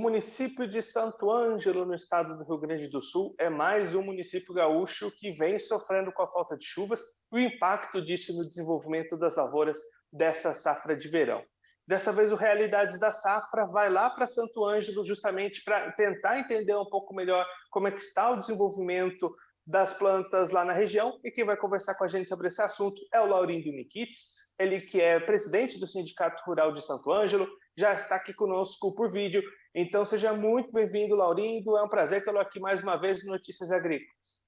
município de Santo Ângelo, no estado do Rio Grande do Sul, é mais um município gaúcho que vem sofrendo com a falta de chuvas e o impacto disso no desenvolvimento das lavouras dessa safra de verão. Dessa vez, o Realidades da Safra vai lá para Santo Ângelo justamente para tentar entender um pouco melhor como é que está o desenvolvimento das plantas lá na região, e quem vai conversar com a gente sobre esse assunto é o Laurindo Nikits, ele que é presidente do Sindicato Rural de Santo Ângelo, já está aqui conosco por vídeo. Então seja muito bem-vindo, Laurindo, é um prazer tê-lo aqui mais uma vez no Notícias Agrícolas.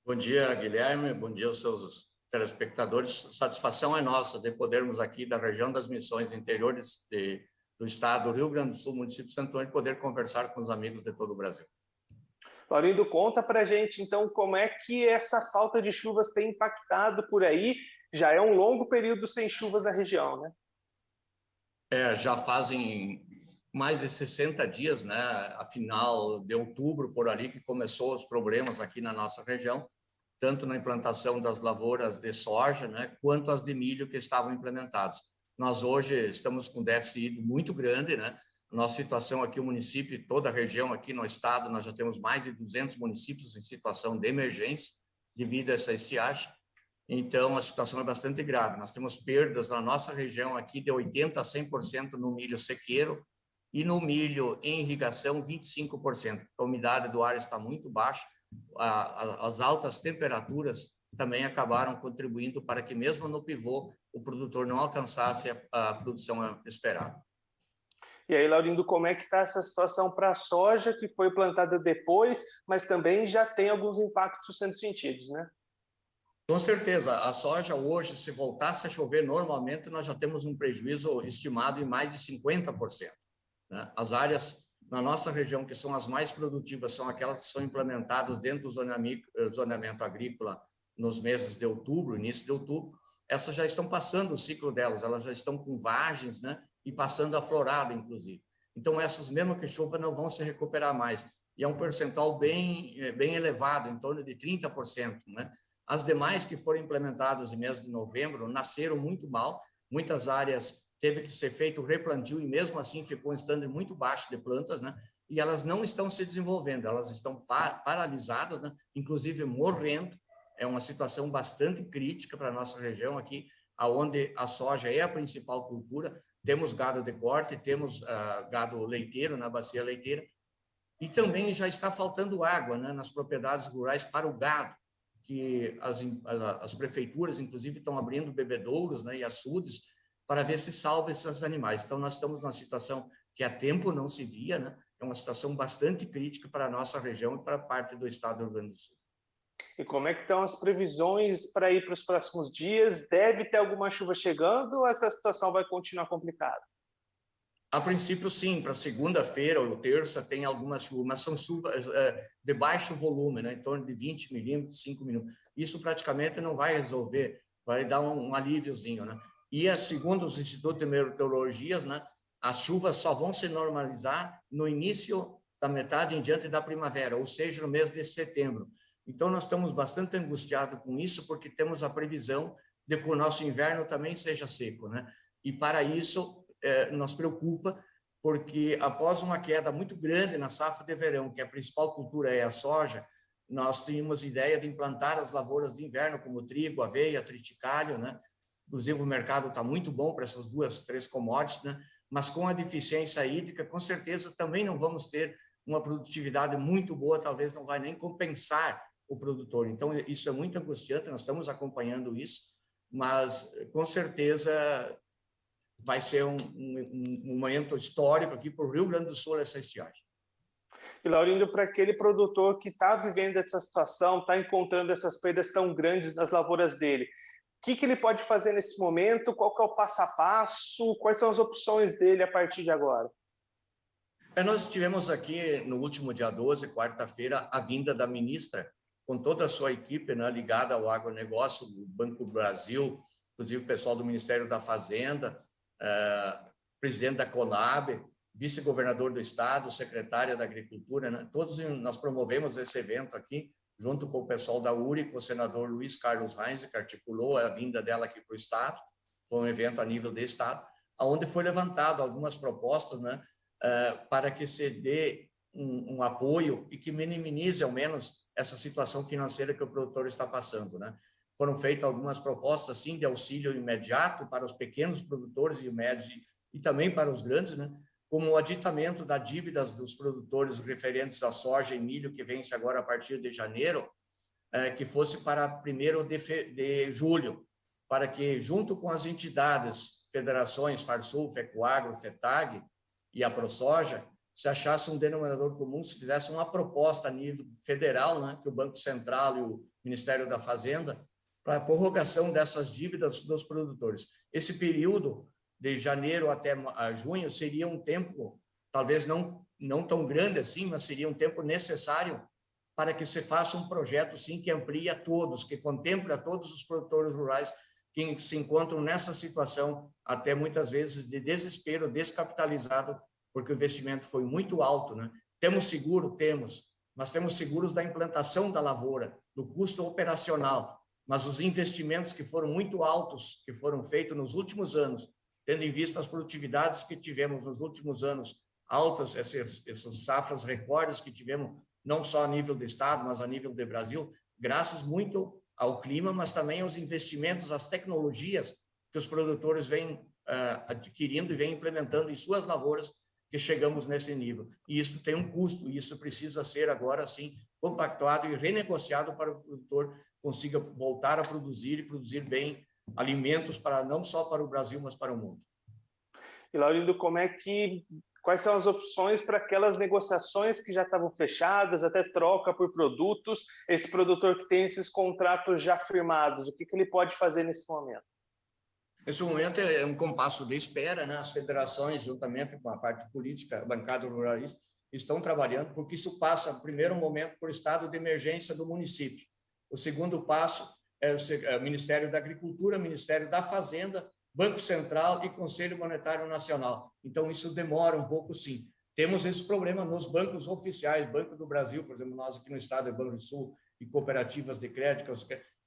Bom dia, Guilherme, bom dia aos seus telespectadores. Satisfação é nossa de podermos aqui da região das Missões, interior do estado do Rio Grande do Sul, município de Santo Ângelo, poder conversar com os amigos de todo o Brasil. Laurindo, conta pra gente, então, como é que essa falta de chuvas tem impactado por aí? Já é um longo período sem chuvas na região, né? Já fazem mais de 60 dias, né? A final de outubro, por ali, que começou os problemas aqui na nossa região, tanto na implantação das lavouras de soja, né, quanto as de milho que estavam implementadas. Nós hoje estamos com déficit hídrico muito grande, né? Nossa situação aqui, o município e toda a região aqui no estado, nós já temos mais de 200 municípios em situação de emergência devido a essa estiagem. Então, a situação é bastante grave. Nós temos perdas na nossa região aqui de 80% a 100% no milho sequeiro e no milho em irrigação, 25%. A umidade do ar está muito baixa. As altas temperaturas também acabaram contribuindo para que, mesmo no pivô, o produtor não alcançasse a produção esperada. E aí, Laurindo, como é que está essa situação para a soja, que foi plantada depois, mas também já tem alguns impactos sendo sentidos, né? Com certeza, a soja hoje, se voltasse a chover normalmente, nós já temos um prejuízo estimado em mais de 50%. Né? As áreas na nossa região que são as mais produtivas são aquelas que são implementadas dentro do zoneamento agrícola nos meses de outubro, início de outubro. Essas já estão passando o ciclo delas, elas já estão com vagens, né? E passando a florada, inclusive. Então, essas, mesmo que chova, não vão se recuperar mais. E é um percentual bem elevado, em torno de 30%. Né? As demais que foram implementadas em mês de novembro nasceram muito mal, muitas áreas teve que ser feito o replantio e mesmo assim ficou um estande muito baixo de plantas, né? E elas não estão se desenvolvendo, elas estão paralisadas, né? Inclusive morrendo. É uma situação bastante crítica para a nossa região aqui, aonde a soja é a principal cultura. Temos gado de corte, temos gado leiteiro na bacia leiteira, e também já está faltando água, né, nas propriedades rurais para o gado, que as prefeituras, inclusive, estão abrindo bebedouros, né, e açudes para ver se salva esses animais. Então, nós estamos numa situação que há tempo não se via, né? É uma situação bastante crítica para a nossa região e para parte do estado do Rio Grande do Sul. E como é que estão as previsões para ir para os próximos dias? Deve ter alguma chuva chegando ou essa situação vai continuar complicada? A princípio, sim, para segunda-feira ou terça tem algumas chuvas, mas são chuvas de baixo volume, né? Em torno de 20 milímetros, 5 milímetros. Isso praticamente não vai resolver, vai dar um alíviozinho, né? E, segundo os institutos de meteorologias, né, as chuvas só vão se normalizar no início da metade em diante da primavera, ou seja, no mês de setembro. Então, nós estamos bastante angustiados com isso, porque temos a previsão de que o nosso inverno também seja seco, né? E, para isso, nos preocupa, porque após uma queda muito grande na safra de verão, que a principal cultura é a soja, nós tínhamos ideia de implantar as lavouras de inverno, como trigo, aveia, triticálio, né? Inclusive, o mercado está muito bom para essas duas, três commodities, né? Mas com a deficiência hídrica, com certeza, também não vamos ter uma produtividade muito boa, talvez não vai nem compensar o produtor. Então, isso é muito angustiante, nós estamos acompanhando isso, mas, com certeza, vai ser um momento histórico aqui para o Rio Grande do Sul, essa estiagem. E, Laurindo, para aquele produtor que está vivendo essa situação, está encontrando essas perdas tão grandes nas lavouras dele, o que ele pode fazer nesse momento? Qual que é o passo a passo? Quais são as opções dele a partir de agora? Nós tivemos aqui, no último dia 12, quarta-feira, a vinda da ministra, com toda a sua equipe, né, ligada ao agronegócio, do Banco do Brasil, inclusive o pessoal do Ministério da Fazenda, presidente da Conab, vice-governador do estado, secretária da Agricultura, né? Todos nós promovemos esse evento aqui, junto com o pessoal da URI, com o senador Luiz Carlos Reis, que articulou a vinda dela aqui para o estado. Foi um evento a nível de estado, onde foi levantado algumas propostas, né, para que se dê um apoio e que minimize, ao menos, essa situação financeira que o produtor está passando, né? Foram feitas algumas propostas, sim, de auxílio imediato para os pequenos produtores e médios e também para os grandes, né? Como o aditamento das dívidas dos produtores referentes à soja e milho, que vence agora a partir de janeiro, que fosse para 1º de julho, para que, junto com as entidades, federações, Farsul, Fecoagro, FETAG e a ProSoja, se achasse um denominador comum, se fizesse uma proposta a nível federal, né, que o Banco Central e o Ministério da Fazenda, para a prorrogação dessas dívidas dos produtores. Esse período, de janeiro até junho, seria um tempo, talvez não tão grande assim, mas seria um tempo necessário para que se faça um projeto, sim, que amplie a todos, que contemple a todos os produtores rurais que se encontram nessa situação, até muitas vezes de desespero, descapitalizado, porque o investimento foi muito alto, né? Temos seguro? Temos, mas temos seguros da implantação da lavoura, do custo operacional, mas os investimentos que foram muito altos, que foram feitos nos últimos anos, tendo em vista as produtividades que tivemos nos últimos anos, altas, essas safras recordes que tivemos, não só a nível do Estado, mas a nível do Brasil, graças muito ao clima, mas também aos investimentos, às tecnologias que os produtores vêm adquirindo e vêm implementando em suas lavouras, que chegamos nesse nível. E isso tem um custo, e isso precisa ser agora, sim, compactuado e renegociado para o produtor consiga voltar a produzir e produzir bem alimentos para não só para o Brasil, mas para o mundo. E, Laurindo, quais são as opções para aquelas negociações que já estavam fechadas, até troca por produtos, esse produtor que tem esses contratos já firmados, o que ele pode fazer nesse momento? Nesse momento é um compasso de espera, né? As federações, juntamente com a parte política, a bancada ruralista, estão trabalhando, porque isso passa, no primeiro momento, por estado de emergência do município. O segundo passo é o Ministério da Agricultura, Ministério da Fazenda, Banco Central e Conselho Monetário Nacional. Então, isso demora um pouco, sim. Temos esse problema nos bancos oficiais, Banco do Brasil, por exemplo, nós aqui no estado é Banrisul e cooperativas de crédito,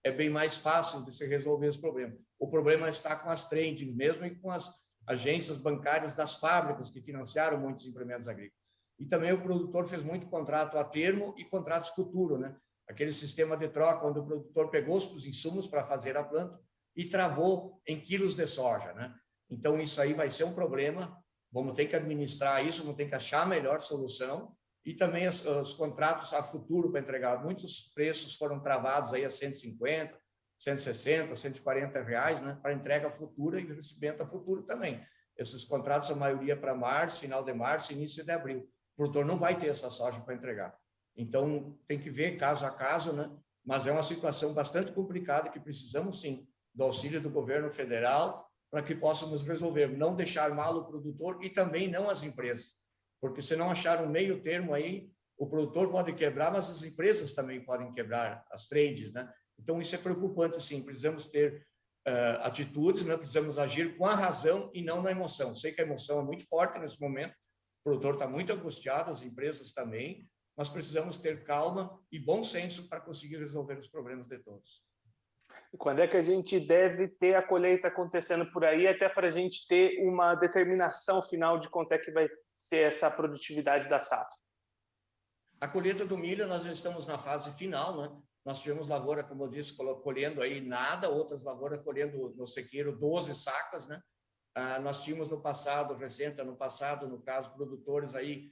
é bem mais fácil de se resolver esse problema. O problema está com as trading mesmo e com as agências bancárias das fábricas que financiaram muitos implementos agrícolas. E também o produtor fez muito contrato a termo e contratos futuro, né? Aquele sistema de troca onde o produtor pegou os insumos para fazer a planta e travou em quilos de soja, né? Então, isso aí vai ser um problema, vamos ter que administrar isso, vamos ter que achar a melhor solução, e também os contratos a futuro para entregar. Muitos preços foram travados aí a 150, 160, 140 reais, né, para entrega futura e recebimento a futuro também. Esses contratos, a maioria para março, final de março, início de abril. O produtor não vai ter essa soja para entregar. Então, tem que ver caso a caso, né? Mas é uma situação bastante complicada que precisamos, sim, do auxílio do governo federal para que possamos resolver, não deixar mal o produtor e também não as empresas. Porque se não achar um meio termo aí, o produtor pode quebrar, mas as empresas também podem quebrar, as trades, né? Então, isso é preocupante, sim. Precisamos ter atitudes, né? Precisamos agir com a razão e não na emoção. Sei que a emoção é muito forte nesse momento, o produtor está muito angustiado, as empresas também, mas precisamos ter calma e bom senso para conseguir resolver os problemas de todos. E quando é que a gente deve ter a colheita acontecendo por aí, até para a gente ter uma determinação final de quanto é que vai ser essa produtividade da safra? A colheita do milho, nós já estamos na fase final, né? Nós tivemos lavoura, como eu disse, colhendo aí nada, outras lavouras colhendo no sequeiro 12 sacas, né? Nós tínhamos no passado, recente, ano passado, no caso, produtores aí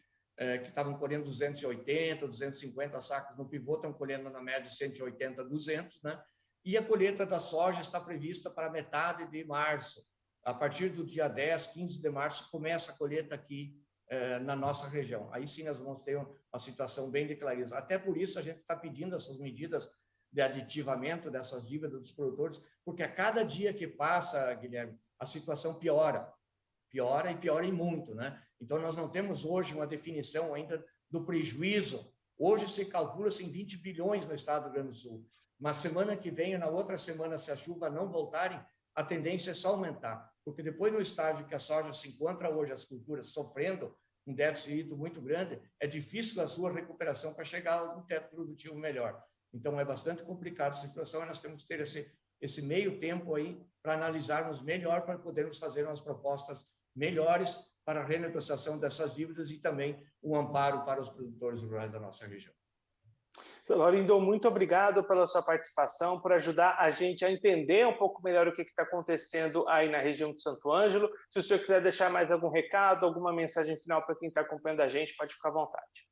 que estavam colhendo 280, 250 sacas no pivô, estão colhendo na média 180, 200, né? E a colheita da soja está prevista para metade de março. A partir do dia 10, 15 de março, começa a colheita aqui na nossa região. Aí sim nós vamos ter uma situação bem declarada. Até por isso a gente está pedindo essas medidas de aditivamento dessas dívidas dos produtores, porque a cada dia que passa, Guilherme, a situação piora e piora e muito, né? Então nós não temos hoje uma definição ainda do prejuízo. Hoje se calcula-se em 20 bilhões no estado do Rio Grande do Sul. Mas semana que vem, na outra semana, se a chuva não voltarem, a tendência é só aumentar, porque depois no estágio que a soja se encontra hoje, as culturas sofrendo um déficit muito grande, é difícil a sua recuperação para chegar a um teto produtivo melhor. Então é bastante complicada a situação e nós temos que ter esse meio tempo aí para analisarmos melhor, para podermos fazer umas propostas melhores para a renegociação dessas dívidas e também um amparo para os produtores rurais da nossa região. Seu Laurindo, muito obrigado pela sua participação, por ajudar a gente a entender um pouco melhor o que está acontecendo aí na região de Santo Ângelo. Se o senhor quiser deixar mais algum recado, alguma mensagem final para quem está acompanhando a gente, pode ficar à vontade.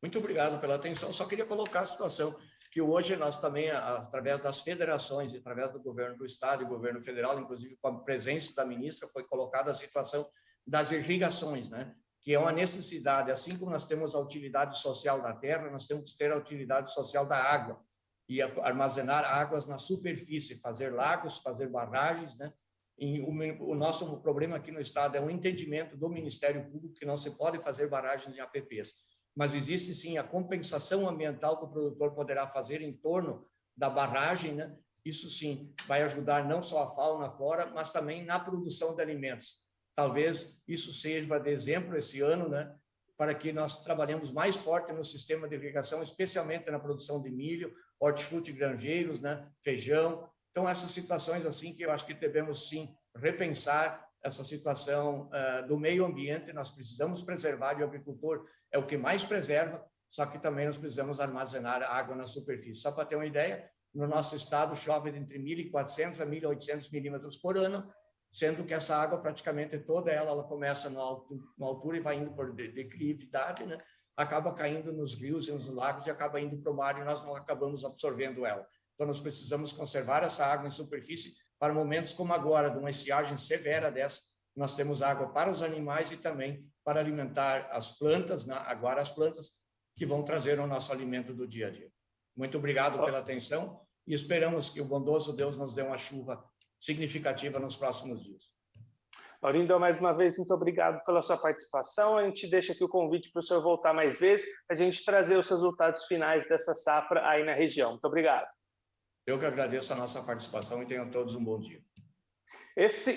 Muito obrigado pela atenção. Só queria colocar a situação que hoje nós também, através das federações, através do governo do estado e governo federal, inclusive com a presença da ministra, foi colocada a situação das irrigações, né? Que é uma necessidade, assim como nós temos a utilidade social da terra, nós temos que ter a utilidade social da água e armazenar águas na superfície, fazer lagos, fazer barragens, né? E o nosso problema aqui no estado é um entendimento do Ministério Público que não se pode fazer barragens em APPs, mas existe sim a compensação ambiental que o produtor poderá fazer em torno da barragem, né? Isso sim vai ajudar não só a fauna, a flora, mas também na produção de alimentos. Talvez isso seja de exemplo esse ano, né, para que nós trabalhemos mais forte no sistema de irrigação, especialmente na produção de milho, hortifruti granjeiros, né, feijão. Então, essas situações assim que eu acho que devemos sim repensar essa situação do meio ambiente, nós precisamos preservar, e o agricultor é o que mais preserva, só que também nós precisamos armazenar água na superfície. Só para ter uma ideia, no nosso estado chove entre 1.400 a 1.800 milímetros por ano, sendo que essa água praticamente toda ela começa na altura e vai indo por declividade, né? Acaba caindo nos rios e nos lagos e acaba indo para o mar e nós não acabamos absorvendo ela. Então, nós precisamos conservar essa água em superfície para momentos como agora, de uma estiagem severa dessa. Nós temos água para os animais e também para alimentar as plantas, né? Agora as plantas que vão trazer o nosso alimento do dia a dia. Muito obrigado pela atenção e esperamos que o bondoso Deus nos dê uma chuva significativa nos próximos dias. Laurindo, mais uma vez, muito obrigado pela sua participação. A gente deixa aqui o convite para o senhor voltar mais vezes, a gente trazer os resultados finais dessa safra aí na região. Muito obrigado. Eu que agradeço a nossa participação e tenham todos um bom dia.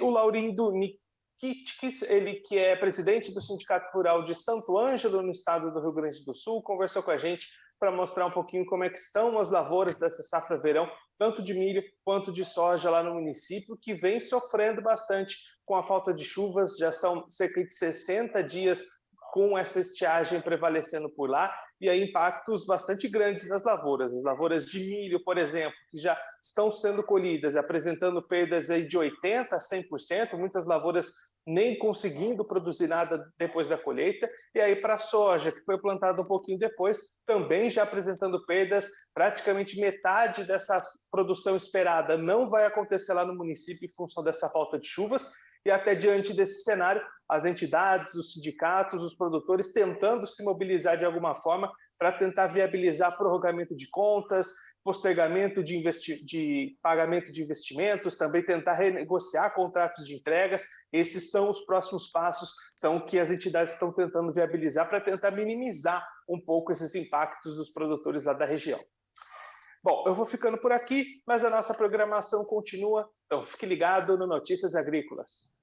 O Laurindo Nikitkis, ele que é presidente do Sindicato Rural de Santo Ângelo, no estado do Rio Grande do Sul, conversou com a gente para mostrar um pouquinho como é que estão as lavouras dessa safra verão, tanto de milho quanto de soja lá no município, que vem sofrendo bastante com a falta de chuvas. Já são cerca de 60 dias com essa estiagem prevalecendo por lá, e aí impactos bastante grandes nas lavouras. As lavouras de milho, por exemplo, que já estão sendo colhidas, apresentando perdas aí de 80% a 100%, muitas lavouras nem conseguindo produzir nada depois da colheita, e aí para a soja, que foi plantada um pouquinho depois, também já apresentando perdas, praticamente metade dessa produção esperada não vai acontecer lá no município em função dessa falta de chuvas, e até diante desse cenário, as entidades, os sindicatos, os produtores tentando se mobilizar de alguma forma para tentar viabilizar prorrogamento de contas, postergamento de pagamento de investimentos, também tentar renegociar contratos de entregas. Esses são os próximos passos, são o que as entidades estão tentando viabilizar para tentar minimizar um pouco esses impactos dos produtores lá da região. Bom, eu vou ficando por aqui, mas a nossa programação continua, então fique ligado no Notícias Agrícolas.